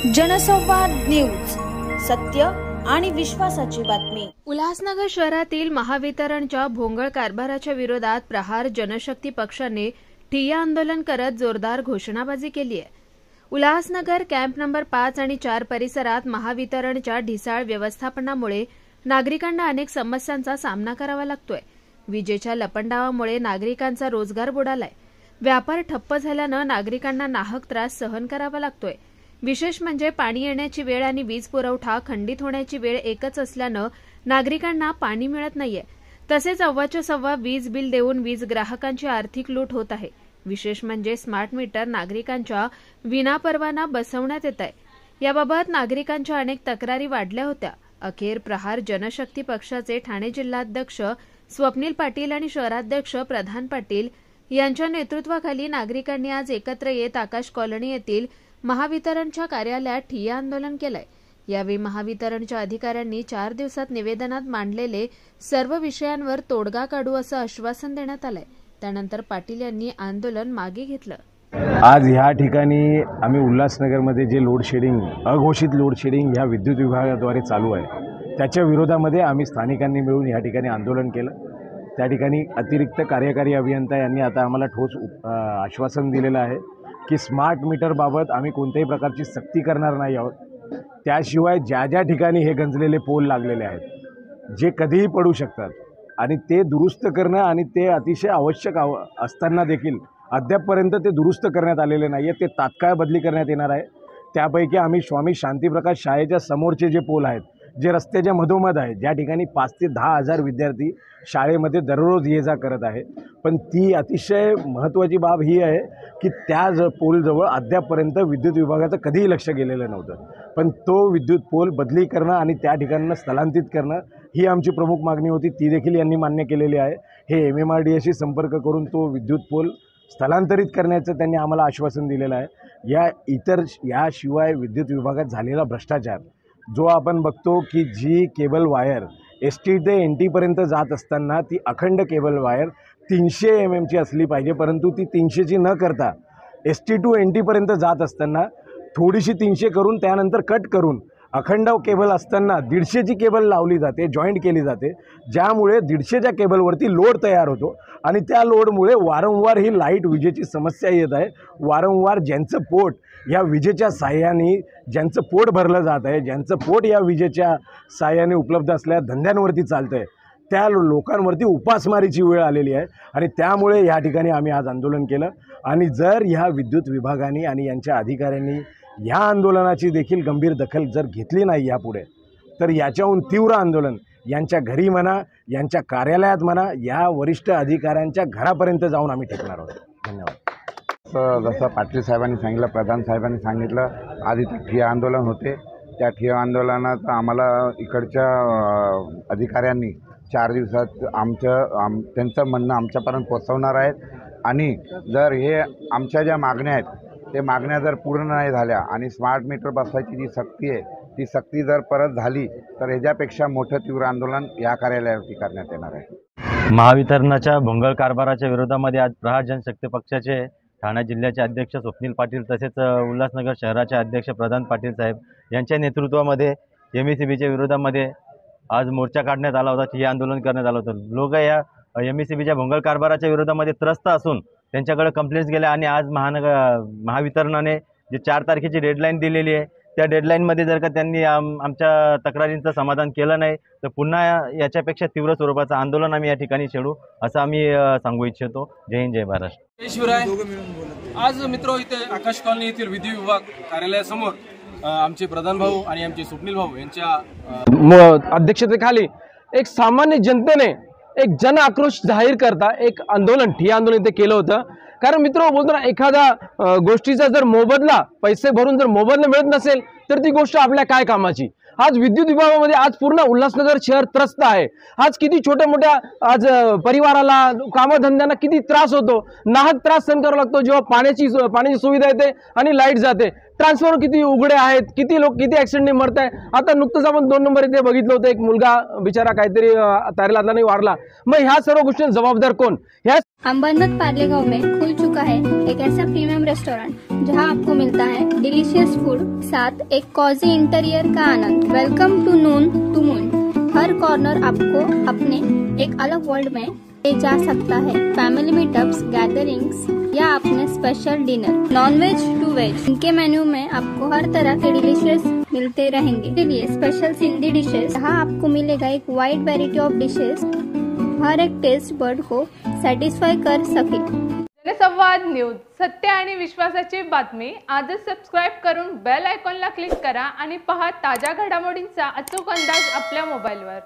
जनसंवाद न्यूज, सत्य आणि विश्वासाची बातमी। उल्हासनगर शहरातील महावितरणच्या भोंगळ कारभाराच्या विरोधात प्रहार जनशक्ती पक्षाने ठिय्या आंदोलन करत जोरदार घोषणाबाजी केली आहे। उल्हासनगर कॅम्प नंबर 5 आणि 4 परिसरात महावितरणच्या ढिसाळ व्यवस्थापनामुळे नागरिकांना अनेक समस्यांचा सामना करावा लागतोय। विजेच्या लपंडावामुळे नागरिकांचा रोजगार बुडालाय। व्यापार ठप्प झाल्यानं नागरिकांना नाहक त्रास सहन करावा लागतोय। विशेष म्हणजे पाणी येण्याची वेळ आणि वीज पुरवठा खंडित होण्याची वेळ एकच असल्यानं नागरिकांना पाणी मिळत नाहीये। तसेच अव्वाच्या सव्वा वीज बिल देऊन वीज ग्राहकांची आर्थिक लूट होत आहे। विशेष म्हणजे स्मार्ट मीटर नागरिकांच्या विनापरवाना बसवण्यात येत आहे। याबाबत नागरिकांच्या अनेक तक्रारी वाढल्या होत्या। अखेर प्रहार जनशक्ती पक्षाचे ठाणे जिल्हाध्यक्ष स्वप्नील पाटील आणि शहराध्यक्ष प्रधान पाटील यांच्या नेतृत्वाखाली नागरिकांनी आज एकत्र येत आकाश कॉलनी येथील महावितरणच्या कार्यालयात ठिय्या आंदोलन केलंय। यावेळी महावितरणच्या अधिकाऱ्यांनी 4 दिवसात निवेदनात मांडलेले सर्व विषयांवर तोडगा काढू असं आश्वासन देण्यात आलंय। त्यानंतर पाटील यांनी आंदोलन मागे घेतलं। आज ह्या ठिकाणी आम्ही उल्हासनगरमध्ये जे लोड शेडिंग, अघोषित लोड शेडिंग ह्या विद्युत विभागाद्वारे चालू आहे, त्याच्या विरोधामध्ये आम्ही स्थानिकांनी मिळून ह्या ठिकाणी आंदोलन केलं। त्या ठिकाणी अतिरिक्त कार्यकारी अभियंता यांनी आता आम्हाला ठोस आश्वासन दिलेलं आहे की स्मार्ट मीटरबाबत आम्ही कोणत्याही प्रकारची सक्ती करणार नाही आहोत। त्याशिवाय ज्या ज्या ठिकाणी हे गंजलेले पोल लागलेले आहेत, जे कधीही पडू शकतात आणि ते दुरुस्त करणं आणि ते अतिशय आवश्यक असताना देखील अद्यापपर्यंत ते दुरुस्त करण्यात आलेले नाही आहे, ते तात्काळ बदली करण्यात येणार आहे। त्यापैकी आम्ही स्वामी शांतीप्रकाश शाळेच्या समोरचे जे पोल आहेत, जे रस्त्याच्या मधोमध आहे, ज्या ठिकाणी 5 ते 10 हजार विद्यार्थी शाळेमध्ये दररोज ये जा करत आहे, पण ती अतिशय महत्त्वाची बाब ही आहे की त्या पोलजवळ अद्यापपर्यंत विद्युत विभागाचं कधीही लक्ष गेलेलं नव्हतं। पण तो विद्युत पोल बदली करणं आणि त्या ठिकाणांना स्थलांतरित करणं ही आमची प्रमुख मागणी होती, ती देखील यांनी मान्य केलेली आहे। हे MMRDAशी संपर्क करून तो विद्युत पोल स्थलांतरित करण्याचं त्यांनी आम्हाला आश्वासन दिलेलं आहे। याशिवाय विद्युत विभागात झालेला भ्रष्टाचार जो आपण बघतो की जी केबल वायर ST ते NT पर्यंत जात असताना ती अखंड केबल वायर 300 mm असली पाहिजे, परंतु ती 300ची न करता ST to NT पर्यंत जात असताना थोडीशी 300 करून त्यानंतर कट करून अखंड केबल असताना 150ची केबल लावली जाते, जॉईंट केली जाते, ज्यामुळे 150च्या केबलवरती लोड तयार होतो आणि त्या लोडमुळे वारंवार ही लाईट विजेची समस्या येत आहे। वारंवार ज्यांचं पोट या विजेच्या साह्याने ज्यांचं पोट भरलं जात आहे, ज्यांचं पोट या विजेच्या साह्याने उपलब्ध असलेल्या धंद्यांवरती चालतं आहे, त्या लोकांवरती उपासमारीची वेळ आलेली आहे आणि त्यामुळे या ठिकाणी आम्ही आज आंदोलन केलं। आणि जर ह्या विद्युत विभागाने आणि यांच्या अधिकाऱ्यांनी ह्या आंदोलनाची देखील गंभीर दखल जर घेतली नाही यापुढे, तर याच्याहून तीव्र आंदोलन यांच्या घरी म्हणा, यांच्या कार्यालयात म्हणा, या वरिष्ठ अधिकाऱ्यांच्या घरापर्यंत जाऊन आम्ही टेकणार आहोत। धन्यवाद। जसं पाटील साहेबांनी सांगितलं, प्रधान साहेबांनी सांगितलं, आधी ठिय्या आंदोलन होते। त्या ठिय्या आंदोलनात आम्हाला इकडच्या अधिकाऱ्यांनी 4 दिवसात त्यांचं म्हणणं आमच्यापर्यंत पोहोचवणार आहेत आणि जर हे आमच्या ज्या मागण्या आहेत ते मागण्या जर पूर्ण नाही झाल्या आणि स्मार्ट मीटर बसवायची जी सक्ती आहे ती सक्ती जर परत झाली तर ह्याच्यापेक्षा मोठं तीव्र आंदोलन या कार्यालयावरती करण्यात येणार आहे। महावितरणाच्या भोंगळ कारभाराच्या विरोधामध्ये आज प्रहार जनशक्ती पक्षाचे ठाणे जिल्ह्याचे अध्यक्ष स्वप्नील पाटील तसेच उल्हासनगर शहराचे अध्यक्ष प्रधान पाटील साहेब यांच्या नेतृत्वामध्ये MECBच्या विरोधामध्ये आज मोर्चा काढण्यात आला होता, हे आंदोलन करण्यात आलं होतं। लोक या MECBच्या भोंगळ कारभाराच्या विरोधामध्ये त्रस्त असून त्यांच्याकडे कंप्लेंट्स गेल्या आणि आज महावितरणाने जे 4 तारखेची डेडलाईन दिलेली आहे, त्या डेडलाईनमध्ये जर का त्यांनी आमच्या तक्रारींचं समाधान केलं नाही तर पुन्हा याच्यापेक्षा तीव्र स्वरूपाचं आंदोलन आम्ही या ठिकाणी छेडू असं आम्ही सांगू इच्छितो। जय हिंद, जय महाराष्ट्र। जय शिवराय। आज मित्र इथे आकाश कॉलनी येथील विद्युत विभाग कार्यालयासमोर आमचे प्रधान भाऊ आणि आमचे स्वप्नील भाऊ यांच्या अध्यक्षतेखाली एक सामान्य जनतेने एक जन आक्रोश जाहीर करता एक आंदोलन, ठिय्या आंदोलन इथे केलं होतं। कारण मित्र बोलतो ना, एखादा गोष्टीचा जर मोबदला पैसे भरून जर मोबदला मिळत नसेल तर ती गोष्ट आपल्या काय कामाची। आज विद्युत विभागामध्ये आज पूर्ण उल्हासनगर शहर त्रस्त आहे। आज किती छोट्या मोठ्या आज परिवाराला, कामधंद्यांना किती त्रास होतो, नाहक त्रास सहन करावा लागतो जेव्हा पाण्याची सुविधा येते आणि लाईट जाते। ट्रान्सफॉर्मर किती उघडे आहेत, किती लोक किती ॲक्सिडेंटने मरत आहे। आता नुकतंच आपण 2 नंबर इथे बघितलं होतं, एक मुलगा बिचारा काहीतरी तारेला नाही वारला। मग ह्या सर्व गोष्टी जबाबदार कोण? ह्या अंबरनाथ पार्ले गांव में खुल चुका चुका है एक ऐसा प्रीमियम रेस्टोरेंट जहां आपको मिलता है डिलीशियस फूड, साथ एक कॉजी इंटीरियर का आनंद। Welcome to noon to moon. हर कॉर्नर आपको अपने एक अलग वर्ल्ड में ले जा सकता है। फैमिली मीटअप्स, गैदरिंग्स या अपने special dinner, non veg to veg, इनके मेन्यू में आपको हर तरह के डिलीशियस मिलते रहेंगे। इसलिए स्पेशल सिंधी डिशेस, यहाँ आपको मिलेगा एक वाइड वैरायटी ऑफ डिशेस, हर एक टेस्ट बर्ड को सॅटिस्फाय कर सके। जनसंवाद न्यूज, सत्य आणि विश्वासाची बातमी। आजच सबस्क्राईब करून बेल आयकॉनला क्लिक करा आणि पहा ताज्या घडामोडींचा अचूक अंदाज आपल्या मोबाईलवर।